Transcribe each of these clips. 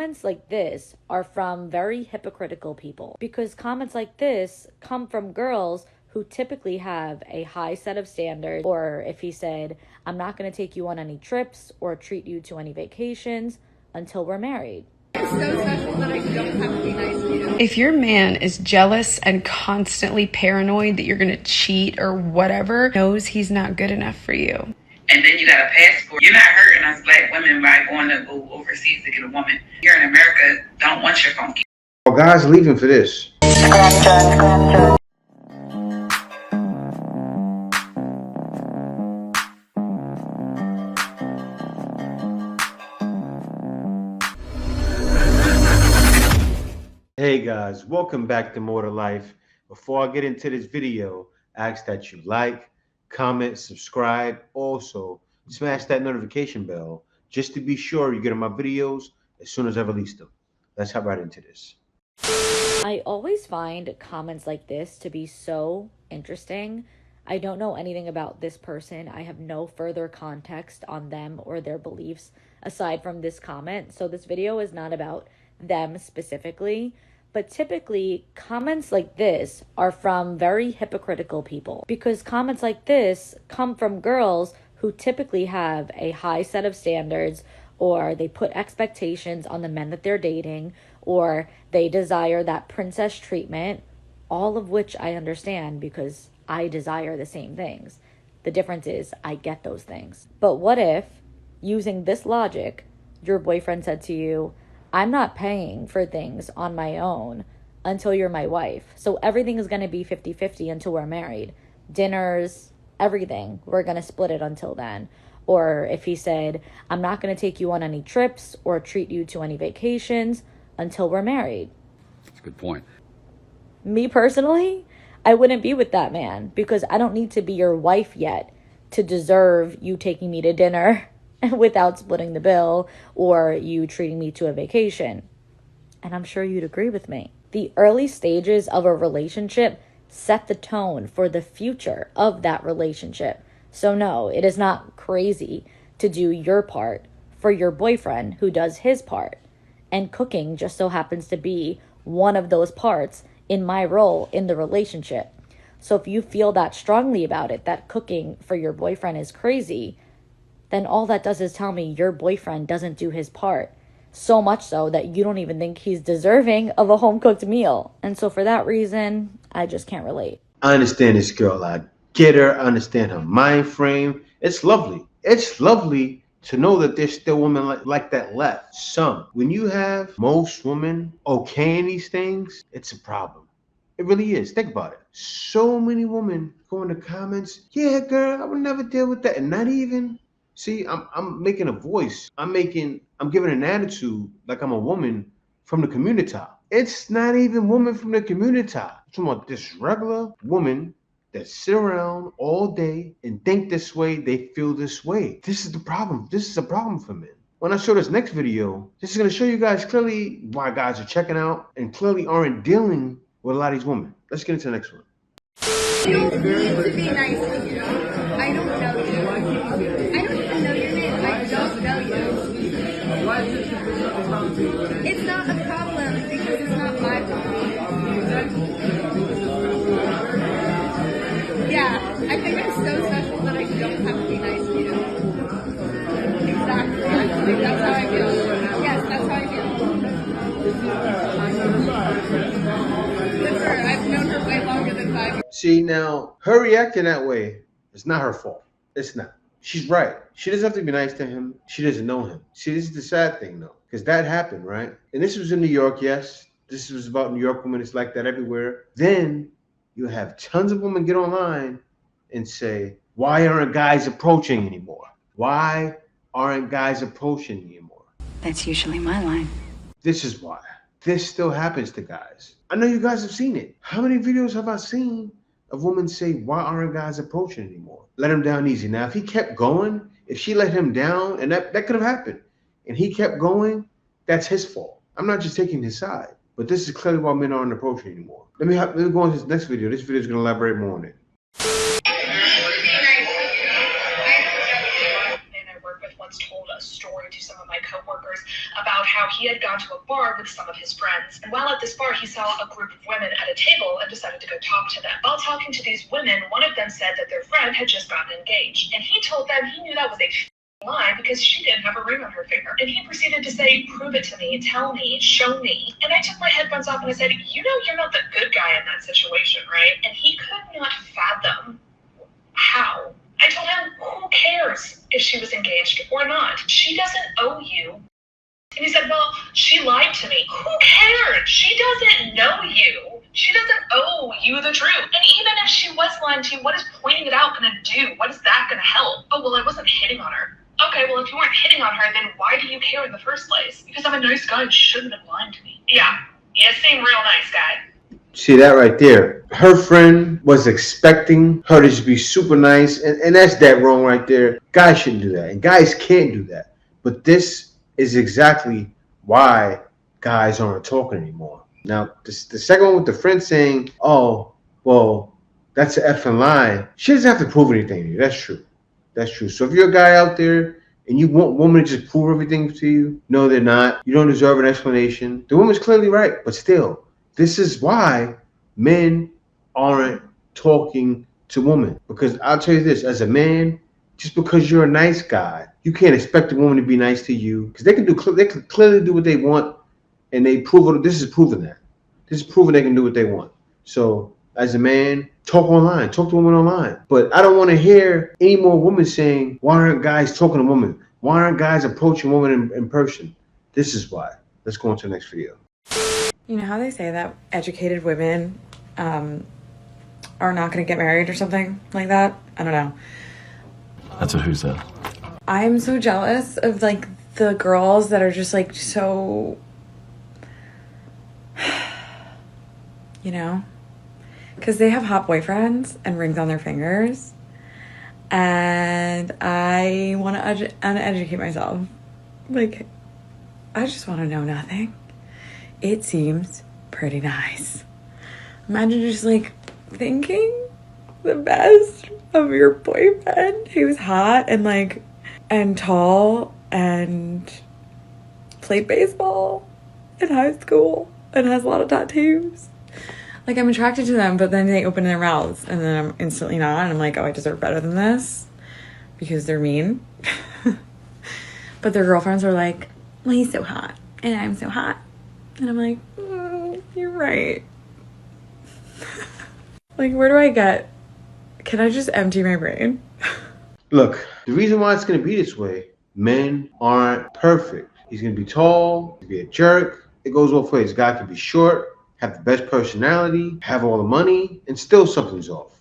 comments like this are from very hypocritical people, because comments like this come from girls who typically have a high set of standards. Or if he said, I'm not going to take you on any trips or treat you to any vacations until we're married. It's so special that I don't have to be nice to you. If your man is jealous and constantly paranoid that you're going to cheat or whatever, knows he's not good enough for you. And then you got a passport. You're not hurting us black women by going to go overseas to get a woman. Here in America, don't want your funky. Oh, guys leaving for this. Hey guys, welcome back to More to Life. Before I get into this video, I ask that you like, comment, subscribe. Also, smash that notification bell just to be sure you get my videos as soon as I release them. Let's hop right into this. I always find comments like this to be so interesting. I don't know anything about this person. I have no further context on them or their beliefs aside from this comment. So this video is not about them specifically. But typically, comments like this are from very hypocritical people, because comments like this come from girls who typically have a high set of standards, or they put expectations on the men that they're dating, or they desire that princess treatment, all of which I understand because I desire the same things. The difference is I get those things. But what if, using this logic, your boyfriend said to you, I'm not paying for things on my own until you're my wife. So everything is going to be 50-50 until we're married. Dinners, everything. We're going to split it until then. Or if he said, I'm not going to take you on any trips or treat you to any vacations until we're married. That's a good point. Me personally, I wouldn't be with that man because I don't need to be your wife yet to deserve you taking me to dinner without splitting the bill, or you treating me to a vacation. And I'm sure you'd agree with me. The early stages of a relationship set the tone for the future of that relationship. So no, it is not crazy to do your part for your boyfriend who does his part. And cooking just so happens to be one of those parts in my role in the relationship. So if you feel that strongly about it, that cooking for your boyfriend is crazy, then all that does is tell me your boyfriend doesn't do his part. So much so that you don't even think he's deserving of a home-cooked meal. And so for that reason, I just can't relate. I understand this girl. I get her. I understand her mind frame. It's lovely. It's lovely to know that there's still women like that left. Some. When you have most women okaying these things, it's a problem. It really is. Think about it. So many women go in the comments, yeah, girl, I would never deal with that. And not even... See, I'm making a voice. I'm giving an attitude like I'm a woman from the community. It's not even woman from the community. I'm talking about this regular woman that sit around all day and think this way, they feel this way. This is the problem. This is a problem for men. When I show this next video, this is going to show you guys clearly why guys are checking out and clearly aren't dealing with a lot of these women. Let's get into the next one. You don't need to be nice to you. I don't know you. I don't even know your name. I don't know you. It's not a problem because it's not my problem. Yeah, I think I'm so special that I don't have to be nice to you. Exactly. That's how I feel. Yes, that's how I feel. With her, I've known her way longer than 5 years. See, now, her reacting that way is not her fault. It's not. She's right. She doesn't have to be nice to him. She doesn't know him. See, this is the sad thing, though, because that happened, right? And this was in New York, yes. This was about New York women. It's like that everywhere. Then you have tons of women get online and say, why aren't guys approaching anymore? Why aren't guys approaching anymore? That's usually my line. This is why. This still happens to guys. I know you guys have seen it. How many videos have I seen of women say, why aren't guys approaching anymore? Let him down easy. Now, if he kept going, if she let him down, and that could have happened, and he kept going, that's his fault. I'm not just taking his side, but this is clearly why men aren't approaching anymore. Let me go on to this next video. This video is going to elaborate more on it. Told a story to some of my coworkers about how he had gone to a bar with some of his friends. And while at this bar, he saw a group of women at a table and decided to go talk to them. While talking to these women, one of them said that their friend had just gotten engaged. And he told them he knew that was a lie because she didn't have a ring on her finger. And he proceeded to say, prove it to me, tell me, show me. And I took my headphones off and I said, you know you're not the good guy in that situation, right? And he could not fathom how. I told him, who cares if she was engaged or not? She doesn't owe you. And he said, well, she lied to me. Who cares? She doesn't know you. She doesn't owe you the truth. And even if she was lying to you, what is pointing it out going to do? What is that going to help? Oh, well, I wasn't hitting on her. Okay, well, if you weren't hitting on her, then why do you care in the first place? Because I'm a nice guy and she shouldn't have lied to me. Yeah, you seem real nice guy. See that right there? Her friend was expecting her to just be super nice, and that's that wrong right there. Guys shouldn't do that, and guys can't do that. But this is exactly why guys aren't talking anymore. Now, the second one with the friend saying, oh, well, that's an effing lie. She doesn't have to prove anything to you. That's true. That's true. So if you're a guy out there and you want women to just prove everything to you, no, they're not. You don't deserve an explanation. The woman's clearly right, but still, this is why men aren't talking to women. Because I'll tell you this, as a man, just because you're a nice guy, you can't expect a woman to be nice to you. Because they can clearly do what they want, and they prove it. This is proving that. This is proving they can do what they want. So as a man, talk online, talk to women online. But I don't want to hear any more women saying, why aren't guys talking to women? Why aren't guys approaching women in person? This is why. Let's go on to the next video. You know how they say that educated women are not going to get married or something like that? I don't know. That's what who said. I'm so jealous of like the girls that are just like so, you know, because they have hot boyfriends and rings on their fingers, and I want to uneducate myself. Like, I just want to know nothing. It seems pretty nice. Imagine just like thinking the best of your boyfriend who's hot and like and tall and played baseball in high school and has a lot of tattoos. Like, I'm attracted to them, but then they open their mouths and then I'm instantly not, and I'm like, oh, I deserve better than this because they're mean. But their girlfriends are like, well, he's so hot and I'm so hot. And I'm like, you're right. Like, where do I get? Can I just empty my brain? Look, the reason why it's going to be this way, men aren't perfect. He's going to be tall, be a jerk. It goes both ways. A guy can be short, have the best personality, have all the money, and still something's off.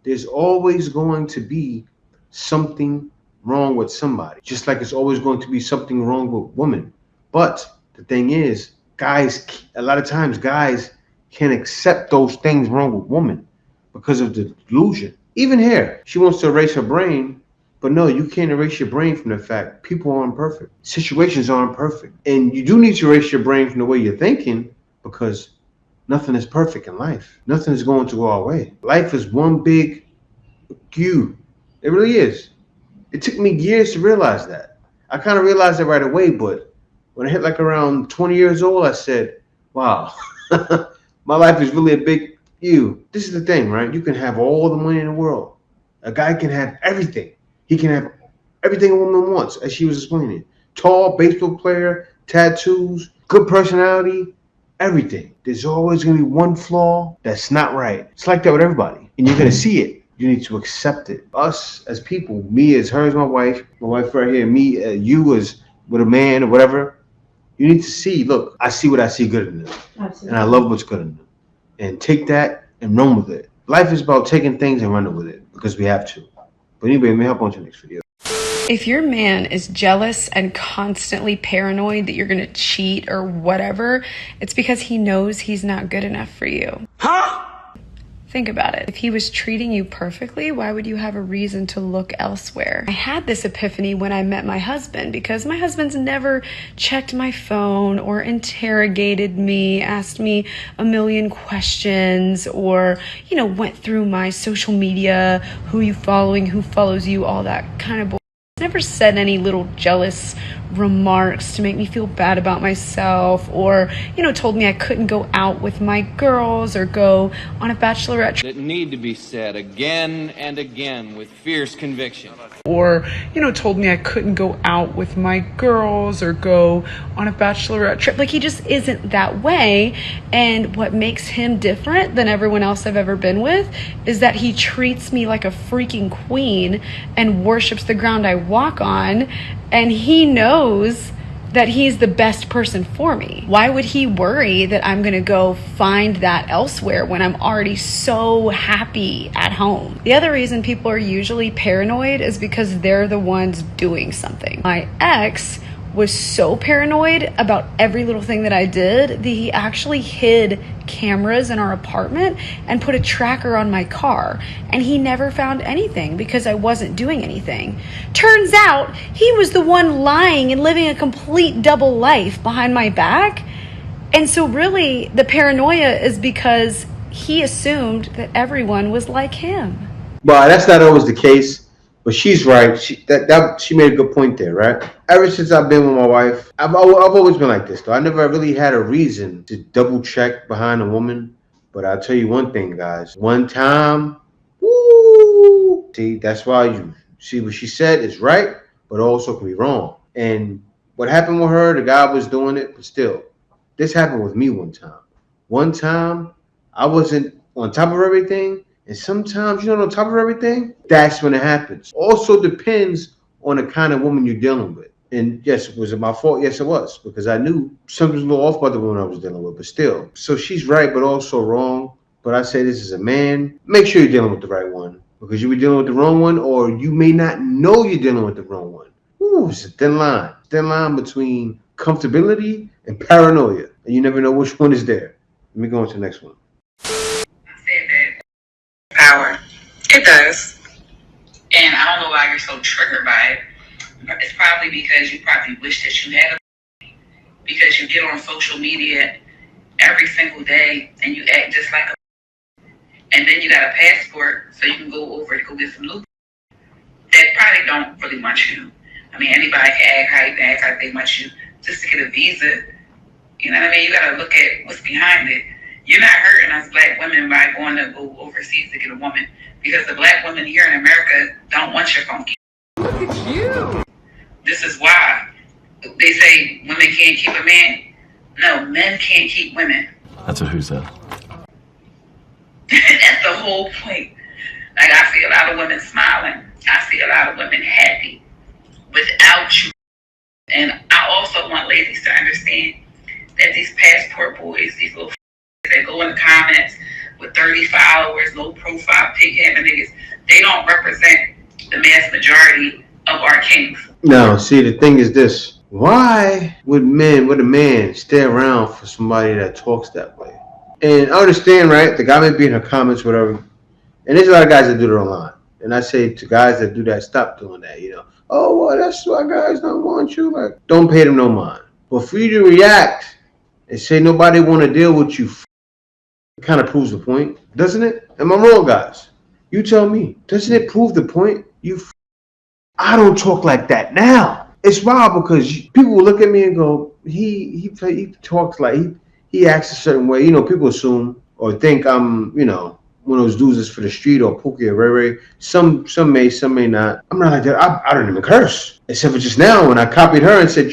There's always going to be something wrong with somebody, just like it's always going to be something wrong with women. But the thing is, guys, a lot of times guys can't accept those things wrong with women because of the delusion. Even here, she wants to erase her brain, but no, you can't erase your brain from the fact people aren't perfect. Situations aren't perfect. And you do need to erase your brain from the way you're thinking, because nothing is perfect in life. Nothing is going to go our way. Life is one big queue. It really is. It took me years to realize that. I kind of realized that right away, but when I hit like around 20 years old, I said, wow, my life is really a big queue. This is the thing, right? You can have all the money in the world. A guy can have everything. He can have everything a woman wants, as she was explaining. Tall, baseball player, tattoos, good personality, everything. There's always going to be one flaw that's not right. It's like that with everybody. And you're going to see it. You need to accept it. Us as people, me as her as my wife right here, me, you as with a man or whatever, you need to see, look, I see what I see good in them. Absolutely. And I love what's good in them. And take that and run with it. Life is about taking things and running with it because we have to. But anyway, let me hop on to the next video. If your man is jealous and constantly paranoid that you're going to cheat or whatever, it's because he knows he's not good enough for you. Huh? Think about it. If he was treating you perfectly, why would you have a reason to look elsewhere? I had this epiphany when I met my husband, because my husband's never checked my phone or interrogated me, asked me a million questions, or, you know, went through my social media, who you following, who follows you, all that kind of bullshit. Never said any little jealous remarks to make me feel bad about myself, or, told me I couldn't go out with my girls or go on a bachelorette trip. That need to be said again and again with fierce conviction. Or, told me I couldn't go out with my girls or go on a bachelorette trip. Like, he just isn't that way. And what makes him different than everyone else I've ever been with is that he treats me like a freaking queen and worships the ground I walk on. And he knows that he's the best person for me. Why would he worry that I'm gonna go find that elsewhere when I'm already so happy at home? The other reason people are usually paranoid is because they're the ones doing something. My ex was so paranoid about every little thing that I did that he actually hid cameras in our apartment and put a tracker on my car, and he never found anything because I wasn't doing anything. Turns out he was the one lying and living a complete double life behind my back. And so really the paranoia is because he assumed that everyone was like him. Well, that's not always the case. But she's right. She made a good point there, right? Ever since I've been with my wife, I've always been like this, though. I never really had a reason to double check behind a woman. But I'll tell you one thing, guys. One time, woo! See, that's why you see what she said is right, but also can be wrong. And what happened with her, the guy was doing it, but still, this happened with me one time. One time, I wasn't on top of everything. And sometimes you're not on top of everything, that's when it happens. Also depends on the kind of woman you're dealing with. And yes, was it my fault? Yes, it was. Because I knew something was a little off about the woman I was dealing with, but still. So she's right, but also wrong. But I say this as a man, make sure you're dealing with the right one. Because you be dealing with the wrong one, or you may not know you're dealing with the wrong one. Ooh, it's a thin line. Thin line between comfortability and paranoia. And you never know which one is there. Let me go on to the next one. Power. It does. And I don't know why you're so triggered by it. It's probably because you probably wish that you had a, because you get on social media every single day and you act just like a, and then you got a passport so you can go over and go get some loot that probably don't really want you. I mean, anybody can act how you act like they want you just to get a visa. You know what I mean? You got to look at what's behind it. You're not hurting us black women by going to go overseas to get a woman, because the black women here in America don't want your funky. Look at you. This is why they say women can't keep a man. No, men can't keep women. That's a who said. That's the whole point. Like, I see a lot of women smiling. I see a lot of women happy without you. And I also want ladies to understand that these passport boys, these little that go in the comments with 30 followers, low profile, pig having niggas, they don't represent the mass majority of our kings. No, see, the thing is this. Why would a man stay around for somebody that talks that way? And I understand, right? The guy may be in her comments, whatever. And there's a lot of guys that do it online. And I say to guys that do that, stop doing that, Oh, well, that's why guys don't want you. Like, don't pay them no mind. But for you to react and say nobody want to deal with you, it kind of proves the point, doesn't it? Am I wrong, guys? You tell me. Doesn't it prove the point? I don't talk like that now. It's wild because people will look at me and go, he talks like he acts a certain way. People assume or think I'm, one of those dudes that's for the street or Pookie or Ray Ray. Some may, some may not. I'm not like that. I don't even curse. Except for just now when I copied her and said,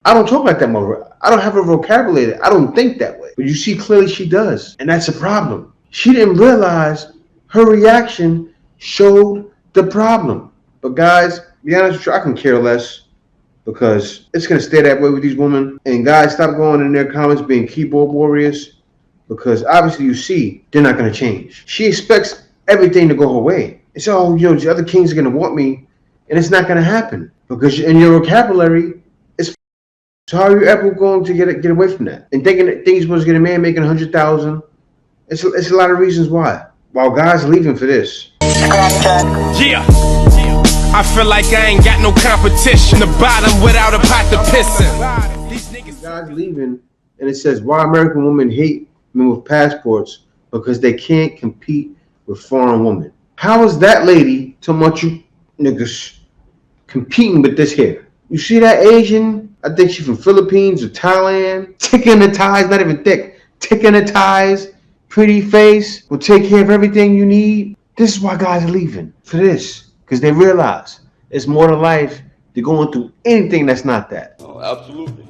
I don't talk like that more. I don't have a vocabulary. I don't think that way. But you see clearly she does. And that's a problem. She didn't realize her reaction showed the problem. But guys, be honest with you, I can care less because it's going to stay that way with these women. And guys, stop going in their comments being keyboard warriors because obviously you see they're not going to change. She expects everything to go her way. It's the other kings are going to want me, and it's not going to happen because in your vocabulary, so how are you ever going to get away from that? And thinking you're supposed to get a man making $100,000, it's a lot of reasons why. While guys leaving for this. Yeah, I feel like I ain't got no competition. The bottom without a pot to piss in. These niggas guys leaving, and it says why American women hate men with passports because they can't compete with foreign women. How is that lady talking about you niggas competing with this here? You see that Asian? I think she's from Philippines or Thailand. Thick in the ties, not even thick. Thick in the ties, pretty face, will take care of everything you need. This is why guys are leaving. For this. Because they realize it's more to life than going through anything that's not that. Oh, absolutely.